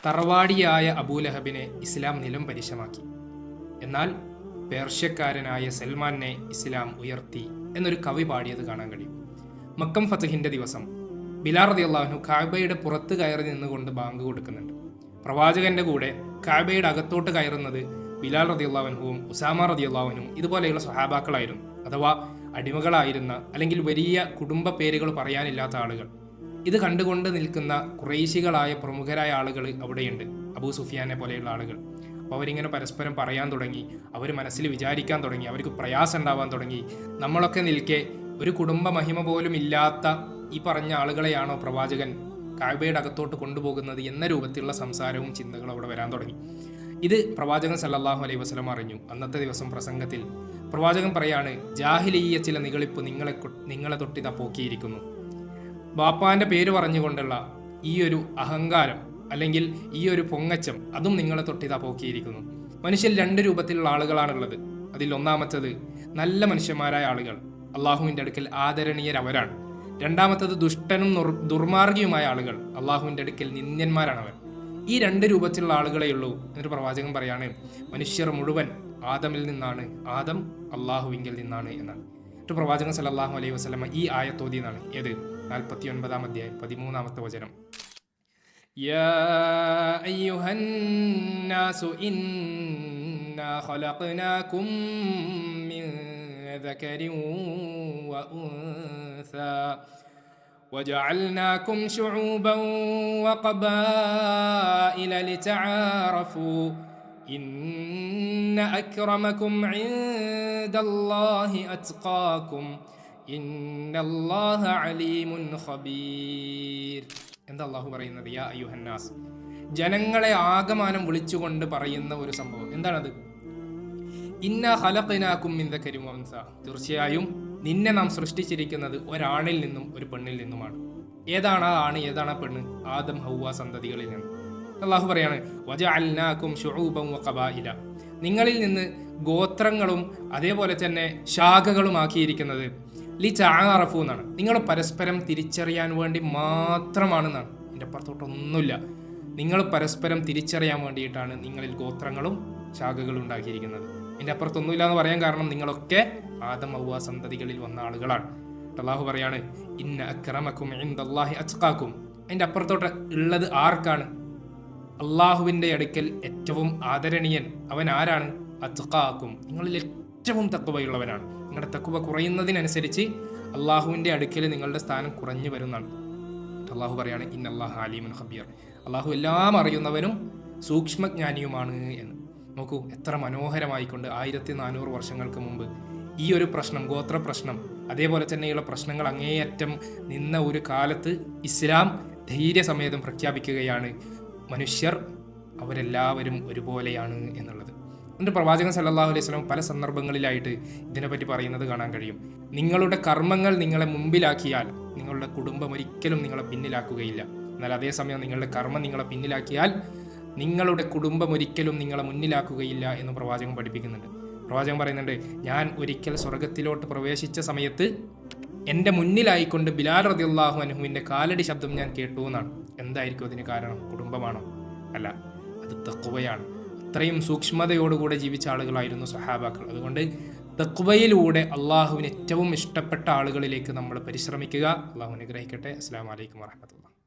തറവാടിയായ അബൂലഹബിനെ ഇസ്ലാം നിലം പരിശമാക്കി. എന്നാൽ പേർഷ്യക്കാരനായ സൽമാനെ ഇസ്ലാം ഉയർത്തി എന്നൊരു കവി പാടിയത് കാണാൻ കഴിയും. മക്കം ഫതഹിന്റെ ദിവസം ബിലാൽ റളിയല്ലാഹു അൻഹു കഅബയുടെ പുറത്ത് കയറി നിന്നുകൊണ്ട് ബാങ്ക് കൊടുക്കുന്നുണ്ട്. പ്രവാചകന്റെ കൂടെ കഅബയുടെ അകത്തോട്ട് കയറുന്നത് ബിലാൽ റളിയല്ലാഹു അൻഹുവും ഉസാമ റളിയല്ലാഹു അൻഹുവും ഇതുപോലെയുള്ള സ്വഹാബാക്കളായിരുന്നു. അഥവാ അടിമകളായിരുന്ന, അല്ലെങ്കിൽ വലിയ കുടുംബ പേരുകൾ പറയാനില്ലാത്ത ആളുകൾ. ഇത് കണ്ടുകൊണ്ട് നിൽക്കുന്ന ഖുറൈശികളായ പ്രമുഖരായ ആളുകൾ അവിടെയുണ്ട്, അബൂ സുഫിയാനെ പോലെയുള്ള ആളുകൾ. അപ്പോൾ അവരിങ്ങനെ പരസ്പരം പറയാൻ തുടങ്ങി, അവർ മനസ്സിൽ വിചാരിക്കാൻ തുടങ്ങി, അവർക്ക് പ്രയാസം ഉണ്ടാവാൻ തുടങ്ങി. നമ്മളൊക്കെ നിൽക്കെ ഒരു കുടുംബ മഹിമ പോലും ഇല്ലാത്ത ഈ പറഞ്ഞ ആളുകളെയാണോ പ്രവാചകൻ കഅബയുടെ അകത്തോട്ട് കൊണ്ടുപോകുന്നത് എന്ന രൂപത്തിലുള്ള സംസാരവും ചിന്തകളും അവിടെ വരാൻ തുടങ്ങി. ഇത് പ്രവാചകൻ സല്ലല്ലാഹു അലൈഹി വസല്ലം അറിഞ്ഞു. അന്നത്തെ ദിവസം പ്രസംഗത്തിൽ പ്രവാചകൻ പറയാണ്, ജാഹിലിയ്യ ചില നികളിപ്പ് നിങ്ങളെ തൊട്ടിതാ പോക്കിയിരിക്കുന്നു. ബാപ്പാന്റെ പേര് പറഞ്ഞുകൊണ്ടുള്ള ഈ ഒരു അഹങ്കാരം, അല്ലെങ്കിൽ ഈ ഒരു പൊങ്ങച്ചം, അതും നിങ്ങളെ തൊട്ടിതാ പോക്കിയിരിക്കുന്നു. മനുഷ്യൻ രണ്ട് രൂപത്തിലുള്ള ആളുകളാണുള്ളത്. അതിൽ ഒന്നാമത്തത് നല്ല മനുഷ്യന്മാരായ ആളുകൾ, അള്ളാഹുവിൻ്റെ അടുക്കൽ ആദരണീയരവരാണ്. രണ്ടാമത്തത് ദുഷ്ടനും ദുർമാർഗിയുമായ ആളുകൾ, അള്ളാഹുവിൻ്റെ അടുക്കൽ നിന്ദ്യന്മാരാണവർ. ഈ രണ്ട് രൂപത്തിലുള്ള ആളുകളെ ഉള്ളൂ. എന്നൊരു പ്രവാചകൻ പറയാണ്, മനുഷ്യർ മുഴുവൻ ആദമിൽ നിന്നാണ്, ആദം അള്ളാഹുവിങ്കിൽ നിന്നാണ് എന്നാണ്. എന്നിട്ട് പ്രവാചകൻ സല്ലല്ലാഹു അലൈഹി വസല്ലം ഈ ആയത്തോതിയതാണ്. ഏത്? 49-ാം അധ്യായം 13-ാമത്തെ വചനം. യാ അയ്യുഹന്നാസു ഇന്നാ ഖലഖനാകും മിൻ ദകരിൻ വഉൻസാ വജഅൽനാകും ശുഊബൻ വഖബായില ലിതആറഫൂ ഇന്ന അക്രമകും ഇൻദല്ലാഹി അത്ഖാകും ഇന്നല്ലാഹ അലീമുൻ ഖബീർ. എന്താ അല്ലാഹു പറയുന്നത്? യാ അയ്യുഹന്നാസ്, ജനങ്ങളെ ആകമാനം വിളിച്ചുകൊണ്ട് പറയുന്ന ഒരു സംഭവം. എന്താണത്? ഇന്നാ ഖലഖനാകും മിൻ ദകരിൻ വഉൻസാ, തീർച്ചയായും നിന്നെ നാം സൃഷ്ടിച്ചിരിക്കുന്നത് ഒരാണിൽ നിന്നും ഒരു പെണ്ണിൽ നിന്നുമാണ്. ഏതാണ് ആ ആണ്, ഏതാണ് ആ പെണ്ണ്? ആദം ഹവ്വ സന്തതികളിൽ നിന്ന്. അല്ലാഹു പറയാണ്, വജഅൽനാകും ശുഊബൻ വഖബായില, നിങ്ങളിൽ നിന്ന് ഗോത്രങ്ങളും അതേപോലെ തന്നെ ശാഖകളും ആക്കിയിരിക്കുന്നത് ലിതആറഫൂ എന്നാണ്. നിങ്ങൾ പരസ്പരം തിരിച്ചറിയാൻ വേണ്ടി മാത്രമാണെന്നാണ്. ഇതിൻ്റെ അപ്പുറത്തോട്ടൊന്നുമില്ല. നിങ്ങൾ പരസ്പരം തിരിച്ചറിയാൻ വേണ്ടിയിട്ടാണ് നിങ്ങളിൽ ഗോത്രങ്ങളും ശാഖകളും ഉണ്ടാക്കിയിരിക്കുന്നത്. ഇതിൻ്റെ അപ്പുറത്തൊന്നുമില്ല എന്ന് പറയാൻ കാരണം നിങ്ങളൊക്കെ ആദം ഹവ്വ സന്തതികളിൽ വന്ന ആളുകളാണ്. അല്ലാഹു പറയാണ്, ഇന്ന അക്രമകും ഇൻദല്ലാഹി അത്ഖാകും. അതിൻ്റെ അപ്പുറത്തോട്ട് ഉള്ളത് ആർക്കാണ്? അള്ളാഹുവിൻ്റെ അടുക്കൽ ഏറ്റവും ആദരണീയൻ അവൻ ആരാണ്? അത്ഖാകും, നിങ്ങളിൽ ഏറ്റവും തഖ്വയുള്ളവനാണ്. നിങ്ങളുടെ തഖ്വ കുറയുന്നതിനനുസരിച്ച് അള്ളാഹുവിൻ്റെ അടുക്കൽ നിങ്ങളുടെ സ്ഥാനം കുറഞ്ഞു വരുന്നതാണ്. അള്ളാഹു പറയാണ്, ഇന്നല്ലാഹ അലീമുൻ ഖബീർ, അള്ളാഹു എല്ലാം അറിയുന്നവനും സൂക്ഷ്മജ്ഞാനിയുമാണ് എന്ന്. നോക്കൂ, എത്ര മനോഹരമായിക്കൊണ്ട് 1400 വർഷങ്ങൾക്ക് മുമ്പ് ഈ ഒരു പ്രശ്നം, ഗോത്ര പ്രശ്നം, അതേപോലെ തന്നെയുള്ള പ്രശ്നങ്ങൾ അങ്ങേയറ്റം നിന്ന ഒരു കാലത്ത് ഇസ്ലാം ധൈര്യസമേതം പ്രഖ്യാപിക്കുകയാണ്, മനുഷ്യർ അവരെല്ലാവരും ഒരുപോലെയാണ് എന്നുള്ളത്. എന്നിട്ട് പ്രവാചകൻ സല്ലല്ലാഹു അലൈഹി വസല്ലം പല സന്ദർഭങ്ങളിലായിട്ട് ഇതിനെപ്പറ്റി പറയുന്നത് കാണാൻ കഴിയും. നിങ്ങളുടെ കർമ്മങ്ങൾ നിങ്ങളെ മുമ്പിലാക്കിയാൽ നിങ്ങളുടെ കുടുംബം ഒരിക്കലും നിങ്ങളെ പിന്നിലാക്കുകയില്ല. എന്നാൽ അതേസമയം നിങ്ങളുടെ കർമ്മം നിങ്ങളെ പിന്നിലാക്കിയാൽ നിങ്ങളുടെ കുടുംബം ഒരിക്കലും നിങ്ങളെ മുന്നിലാക്കുകയില്ല എന്ന് പ്രവാചകൻ പഠിപ്പിക്കുന്നുണ്ട്. പ്രവാചകൻ പറയുന്നുണ്ട്, ഞാൻ ഒരിക്കൽ സ്വർഗത്തിലോട്ട് പ്രവേശിച്ച സമയത്ത് എൻ്റെ മുന്നിലായിക്കൊണ്ട് ബിലാൽ റളിയല്ലാഹു അൻഹുവിൻ്റെ കാലടി ശബ്ദം ഞാൻ കേട്ടു എന്നാണ്. എന്തായിരിക്കും അതിന് കാരണം? കുടുംബമാണോ? അല്ല, അത് തഖ്വയാണ്. അത്രയും സൂക്ഷ്മതയോടുകൂടെ ജീവിച്ച ആളുകളായിരുന്നു സ്വഹാബാക്കൾ. അതുകൊണ്ട് തഖ്വയിലൂടെ അള്ളാഹുവിന് ഏറ്റവും ഇഷ്ടപ്പെട്ട ആളുകളിലേക്ക് നമ്മൾ പരിശ്രമിക്കുക. അള്ളാഹു അനുഗ്രഹിക്കട്ടെ. അസ്സലാമു അലൈക്കും വറഹ്മത്തുള്ളാഹി.